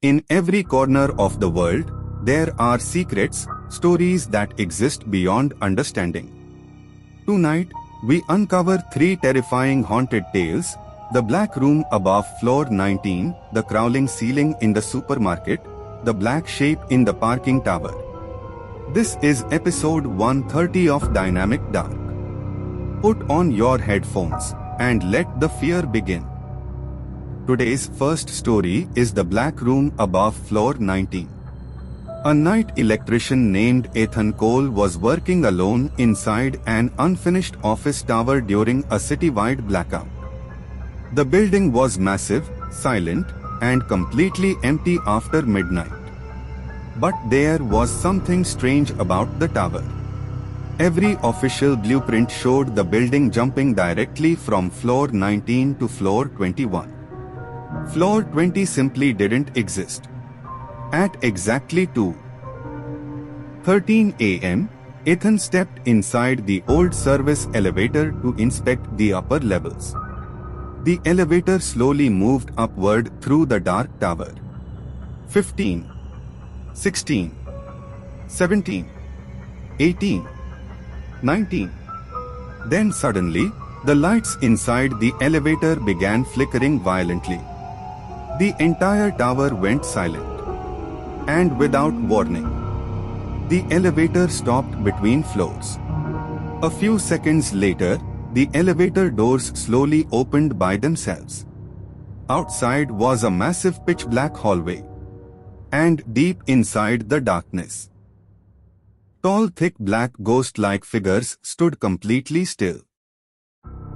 In every corner of the world, there are secrets, stories that exist beyond understanding. Tonight, we uncover 3 terrifying haunted tales: the black room above floor 19, the crawling ceiling in the supermarket, the black shape in the parking tower. This is episode 130 of Dynamic Dark. Put on your headphones and let the fear begin. Today's first story is the black room above floor 19. A night electrician named Ethan Cole was working alone inside an unfinished office tower during a citywide blackout. The building was massive, silent, and completely empty after midnight. But there was something strange about the tower. Every official blueprint showed the building jumping directly from floor 19 to floor 21. Floor 20 simply didn't exist. At exactly 2:13 a.m., Ethan stepped inside the old service elevator to inspect the upper levels. The elevator slowly moved upward through the dark tower. 15, 16, 17, 18, 19. Then suddenly, the lights inside the elevator began flickering violently. The entire tower went silent. And without warning, the elevator stopped between floors. A few seconds later, the elevator doors slowly opened by themselves. Outside was a massive pitch-black hallway. And deep inside the darkness, tall, thick, black ghost-like figures stood completely still.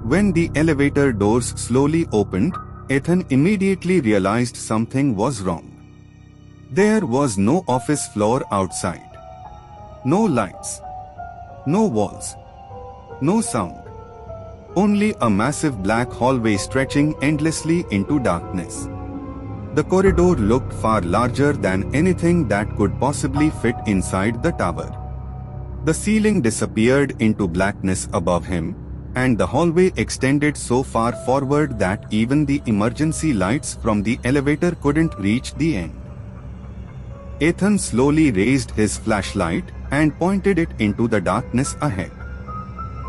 When the elevator doors slowly opened, Ethan immediately realized something was wrong. There was no office floor outside. No lights. No walls. No sound. Only a massive black hallway stretching endlessly into darkness. The corridor looked far larger than anything that could possibly fit inside the tower. The ceiling disappeared into blackness above him, and the hallway extended so far forward that even the emergency lights from the elevator couldn't reach the end. Ethan slowly raised his flashlight and pointed it into the darkness ahead.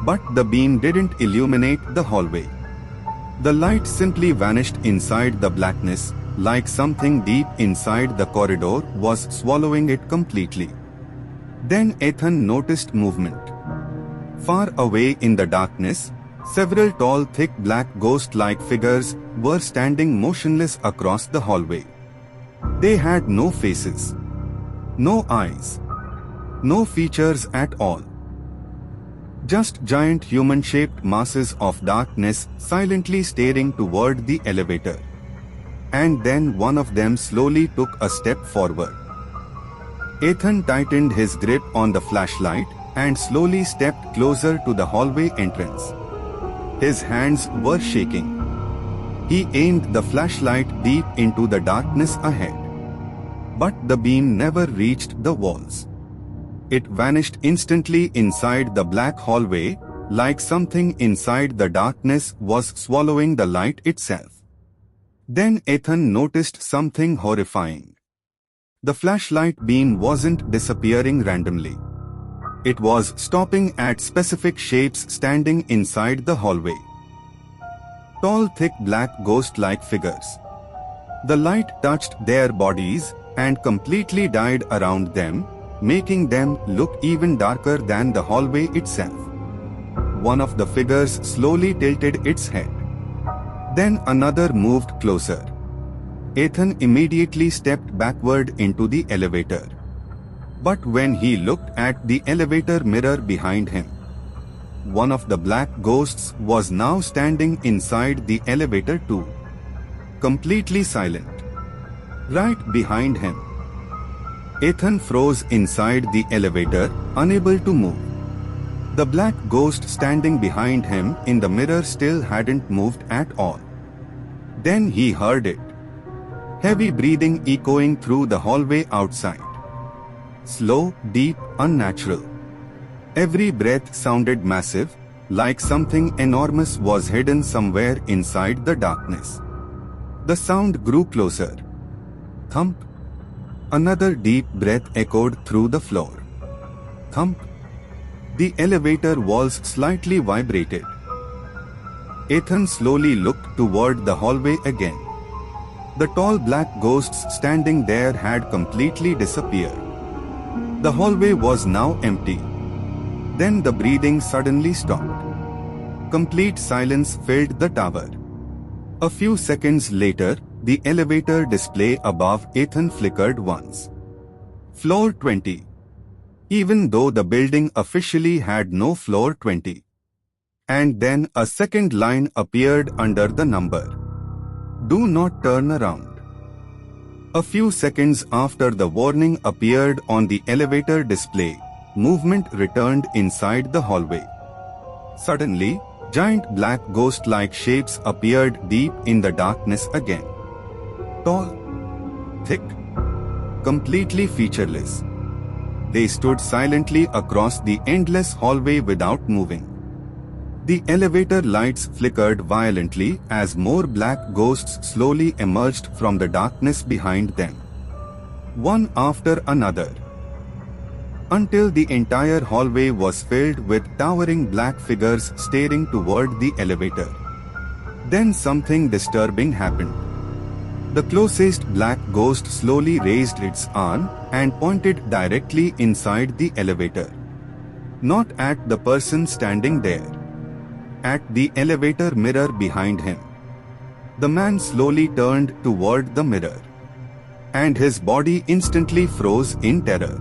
But the beam didn't illuminate the hallway. The light simply vanished inside the blackness, like something deep inside the corridor was swallowing it completely. Then Ethan noticed movement. Far away in the darkness, several tall, thick, black ghost-like figures were standing motionless across the hallway. They had no faces, no eyes, no features at all. Just giant human-shaped masses of darkness silently staring toward the elevator. And then one of them slowly took a step forward. Ethan tightened his grip on the flashlight and slowly stepped closer to the hallway entrance. His hands were shaking. He aimed the flashlight deep into the darkness ahead. But the beam never reached the walls. It vanished instantly inside the black hallway, like something inside the darkness was swallowing the light itself. Then Ethan noticed something horrifying. The flashlight beam wasn't disappearing randomly. It was stopping at specific shapes standing inside the hallway. Tall, thick, black ghost-like figures. The light touched their bodies and completely died around them, making them look even darker than the hallway itself. One of the figures slowly tilted its head. Then another moved closer. Ethan immediately stepped backward into the elevator. But when he looked at the elevator mirror behind him, one of the black ghosts was now standing inside the elevator too. Completely silent. Right behind him. Ethan froze inside the elevator, unable to move. The black ghost standing behind him in the mirror still hadn't moved at all. Then he heard it. Heavy breathing echoing through the hallway outside. Slow, deep, unnatural. Every breath sounded massive, like something enormous was hidden somewhere inside the darkness. The sound grew closer. Thump. Another deep breath echoed through the floor. Thump. The elevator walls slightly vibrated. Ethan slowly looked toward the hallway again. The tall black ghosts standing there had completely disappeared. The hallway was now empty. Then the breathing suddenly stopped. Complete silence filled the tower. A few seconds later, the elevator display above Ethan flickered once. Floor 20. Even though the building officially had no floor 20. And then a second line appeared under the number. Do not turn around. A few seconds after the warning appeared on the elevator display, movement returned inside the hallway. Suddenly, giant black ghost-like shapes appeared deep in the darkness again. Tall, thick, completely featureless. They stood silently across the endless hallway without moving. The elevator lights flickered violently as more black ghosts slowly emerged from the darkness behind them. One after another. Until the entire hallway was filled with towering black figures staring toward the elevator. Then something disturbing happened. The closest black ghost slowly raised its arm and pointed directly inside the elevator. Not at the person standing there. At the elevator mirror behind him. The man slowly turned toward the mirror. And his body instantly froze in terror.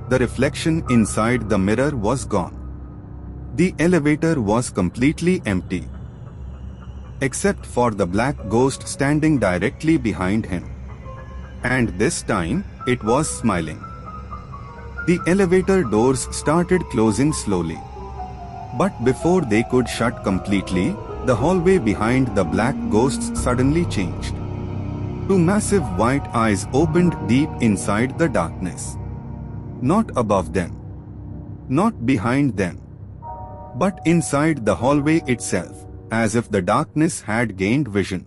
The reflection inside the mirror was gone. The elevator was completely empty. Except for the black ghost standing directly behind him. And this time, it was smiling. The elevator doors started closing slowly. But before they could shut completely, the hallway behind the black ghosts suddenly changed. Two massive white eyes opened deep inside the darkness. Not above them. Not behind them. But inside the hallway itself, as if the darkness had gained vision.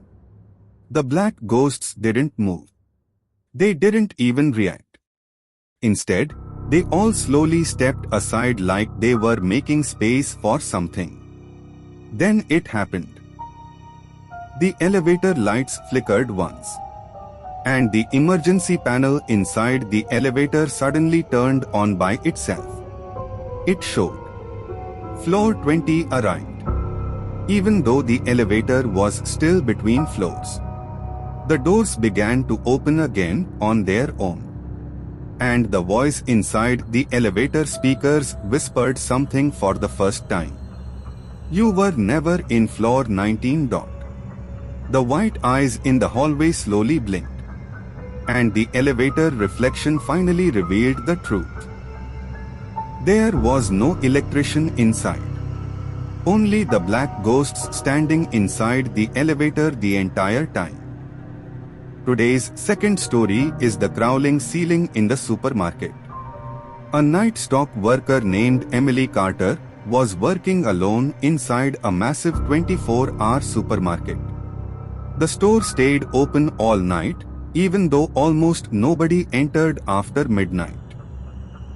The black ghosts didn't move. They didn't even react. Instead, they all slowly stepped aside like they were making space for something. Then it happened. The elevator lights flickered once. And the emergency panel inside the elevator suddenly turned on by itself. It showed. Floor 20 arrived. Even though the elevator was still between floors. The doors began to open again on their own. And the voice inside the elevator speakers whispered something for the first time. You were never in floor 19. The white eyes in the hallway slowly blinked. And the elevator reflection finally revealed the truth. There was no electrician inside. Only the black ghosts standing inside the elevator the entire time. Today's second story is the crawling ceiling in the supermarket. A night stock worker named Emily Carter was working alone inside a massive 24-hour supermarket. The store stayed open all night, even though almost nobody entered after midnight.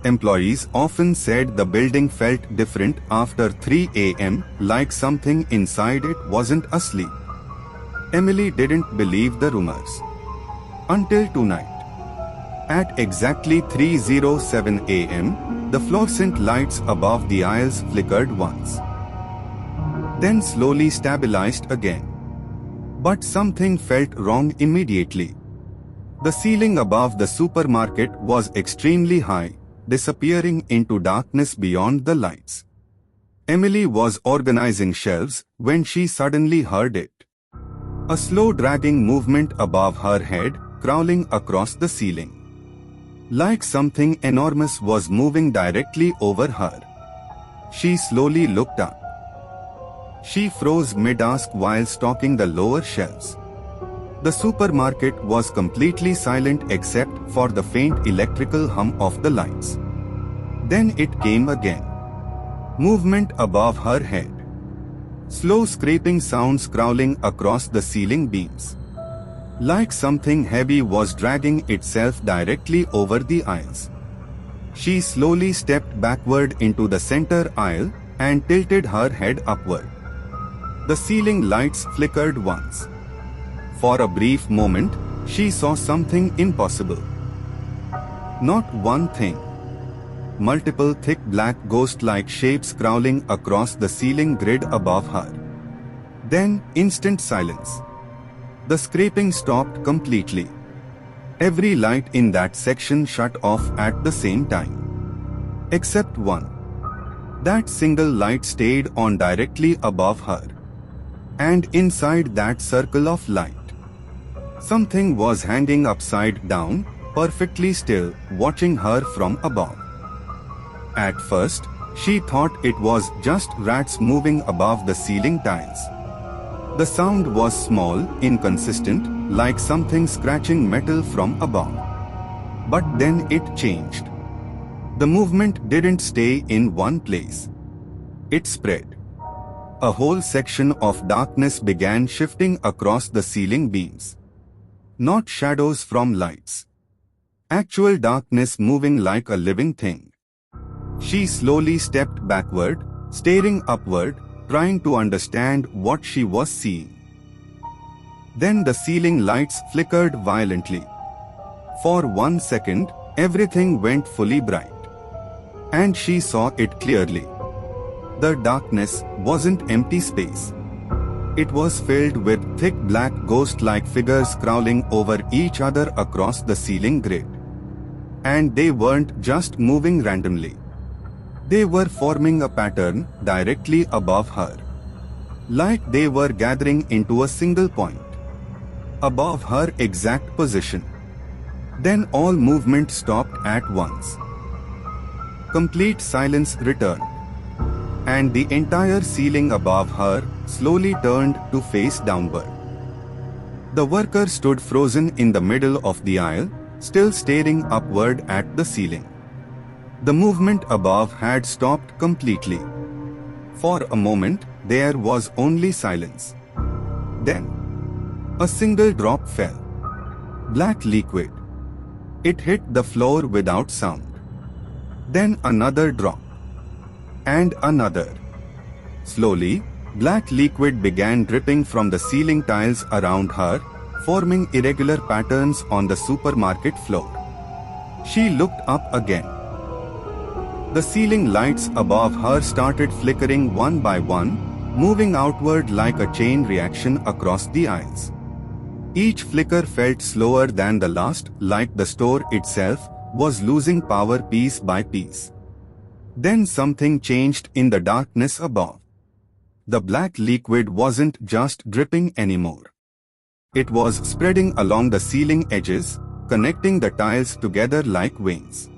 Employees often said the building felt different after 3 a.m., like something inside it wasn't asleep. Emily didn't believe the rumors. Until tonight. At exactly 3:07 a.m., the fluorescent lights above the aisles flickered once. Then slowly stabilized again. But something felt wrong immediately. The ceiling above the supermarket was extremely high, disappearing into darkness beyond the lights. Emily was organizing shelves when she suddenly heard it. A slow dragging movement above her head, crawling across the ceiling. Like something enormous was moving directly over her. She slowly looked up. She froze mid-ask while stalking the lower shelves. The supermarket was completely silent except for the faint electrical hum of the lights. Then it came again. Movement above her head. Slow scraping sounds crawling across the ceiling beams. like something heavy was dragging itself directly over the aisles. She slowly stepped backward into the center aisle and tilted her head upward. The ceiling lights flickered once. For a brief moment, she saw something impossible. Not one thing. Multiple thick black ghost-like shapes crawling across the ceiling grid above her. Then, instant silence. The scraping stopped completely. Every light in that section shut off at the same time. Except one. That single light stayed on directly above her. And inside that circle of light, something was hanging upside down, perfectly still, watching her from above. At first, she thought it was just rats moving above the ceiling tiles. The sound was small, inconsistent, like something scratching metal from above. But then it changed. The movement didn't stay in one place. It spread. A whole section of darkness began shifting across the ceiling beams. Not shadows from lights. Actual darkness moving like a living thing. She slowly stepped backward, staring upward, trying to understand what she was seeing. Then the ceiling lights flickered violently. For 1 second, everything went fully bright. And she saw it clearly. The darkness wasn't empty space. It was filled with thick black ghost-like figures crawling over each other across the ceiling grid. And they weren't just moving randomly. They were forming a pattern directly above her. Like they were gathering into a single point. Above her exact position. Then all movement stopped at once. Complete silence returned. And the entire ceiling above her slowly turned to face downward. The worker stood frozen in the middle of the aisle, still staring upward at the ceiling. The movement above had stopped completely. For a moment, there was only silence. Then, a single drop fell. Black liquid. It hit the floor without sound. Then another drop. And another. Slowly, black liquid began dripping from the ceiling tiles around her, forming irregular patterns on the supermarket floor. She looked up again. The ceiling lights above her started flickering one by one, moving outward like a chain reaction across the aisles. Each flicker felt slower than the last, like the store itself was losing power piece by piece. Then something changed in the darkness above. The black liquid wasn't just dripping anymore. It was spreading along the ceiling edges, connecting the tiles together like veins.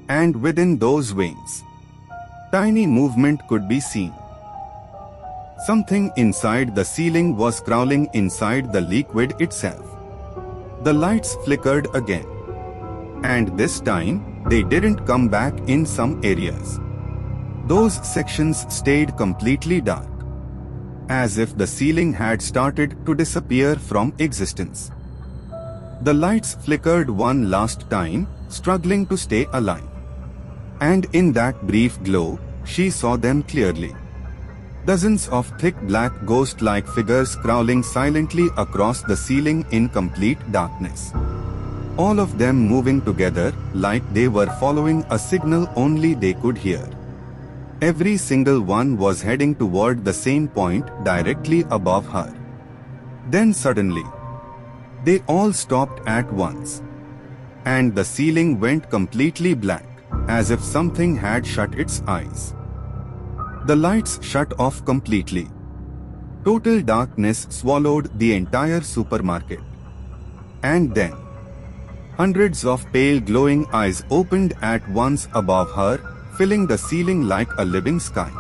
And within those veins, tiny movement could be seen. Something inside the ceiling was crawling inside the liquid itself. The lights flickered again. And this time, they didn't come back in some areas. Those sections stayed completely dark. As if the ceiling had started to disappear from existence. The lights flickered one last time, struggling to stay alive. And in that brief glow, she saw them clearly. Dozens of thick black ghost-like figures crawling silently across the ceiling in complete darkness. All of them moving together like they were following a signal only they could hear. Every single one was heading toward the same point directly above her. Then suddenly, they all stopped at once. And the ceiling went completely black, as if something had shut its eyes. The lights shut off completely. Total darkness swallowed the entire supermarket. And then, hundreds of pale glowing eyes opened at once above her, filling the ceiling like a living sky.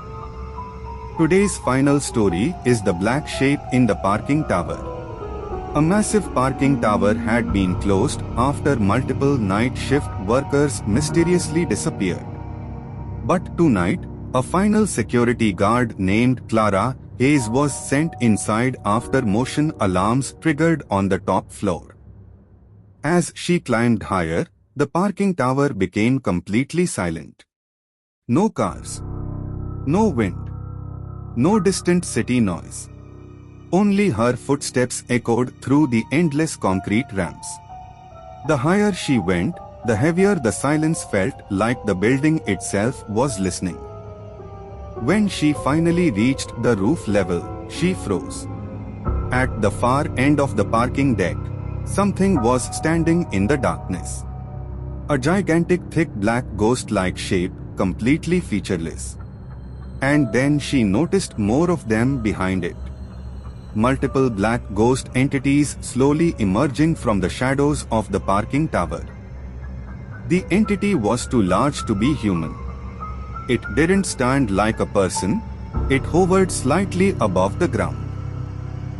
Today's final story is the black shape in the parking tower. A massive parking tower had been closed after multiple night shift workers mysteriously disappeared. But tonight, a final security guard named Clara Hayes was sent inside after motion alarms triggered on the top floor. As she climbed higher, the parking tower became completely silent. No cars. No wind. No distant city noise. Only her footsteps echoed through the endless concrete ramps. The higher she went, the heavier the silence felt, like the building itself was listening. When she finally reached the roof level, she froze. At the far end of the parking deck, something was standing in the darkness. A gigantic thick black ghost-like shape, completely featureless. And then she noticed more of them behind it. Multiple black ghost entities slowly emerging from the shadows of the parking tower. The entity was too large to be human. It didn't stand like a person, it hovered slightly above the ground.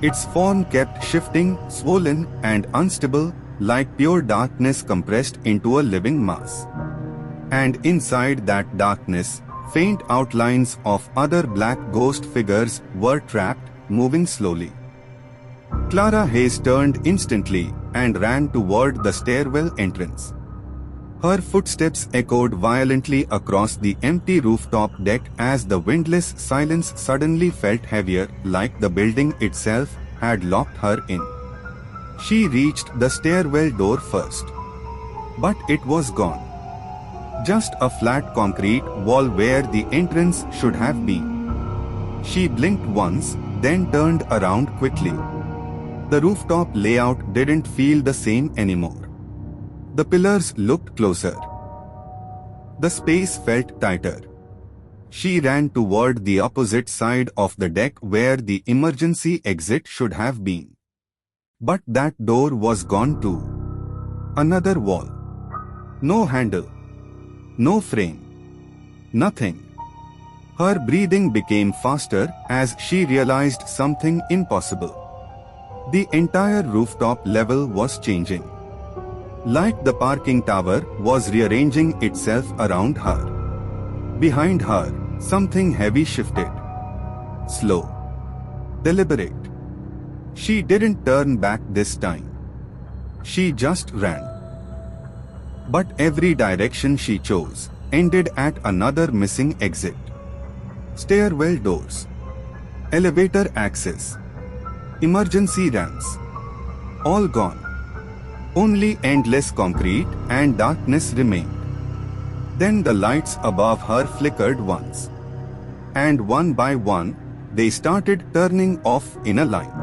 Its form kept shifting, swollen and unstable, like pure darkness compressed into a living mass. And inside that darkness, faint outlines of other black ghost figures were trapped, moving slowly. Clara Hayes turned instantly and ran toward the stairwell entrance. Her footsteps echoed violently across the empty rooftop deck as the windless silence suddenly felt heavier, like the building itself had locked her in. She reached the stairwell door first. But it was gone. Just a flat concrete wall where the entrance should have been. She blinked once, then turned around quickly. The rooftop layout didn't feel the same anymore. The pillars looked closer. The space felt tighter. She ran toward the opposite side of the deck where the emergency exit should have been. But that door was gone too. Another wall. No handle. No frame. Nothing. Her breathing became faster as she realized something impossible. The entire rooftop level was changing. Like the parking tower was rearranging itself around her. Behind her, something heavy shifted. Slow. Deliberate. She didn't turn back this time. She just ran. But every direction she chose ended at another missing exit. Stairwell doors. Elevator access. Emergency ramps. All gone. Only endless concrete and darkness remained. Then the lights above her flickered once. And one by one, they started turning off in a line.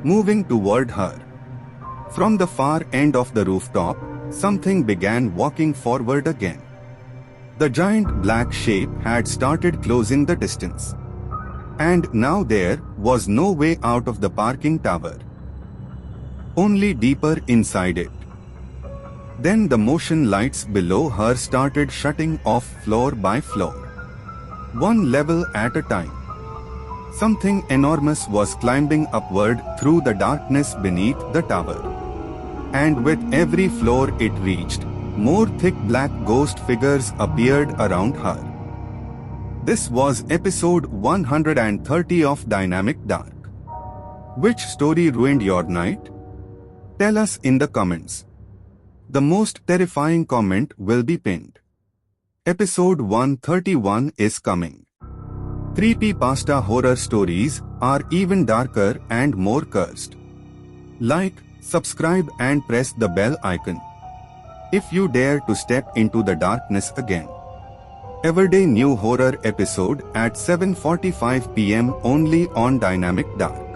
Moving toward her. From the far end of the rooftop, something began walking forward again. The giant black shape had started closing the distance. And now there was no way out of the parking tower. Only deeper inside it. Then the motion lights below her started shutting off floor by floor. One level at a time. Something enormous was climbing upward through the darkness beneath the tower. And with every floor it reached, more thick black ghost figures appeared around her. This was episode 130 of Dynamic Dark. Which story ruined your night? Tell us in the comments. The most terrifying comment will be pinned. Episode 131 is coming. Creepypasta horror stories are even darker and more cursed. Like, subscribe and press the bell icon. If you dare to step into the darkness again. Everyday new horror episode at 7:45 p.m. only on Dynamic Dark.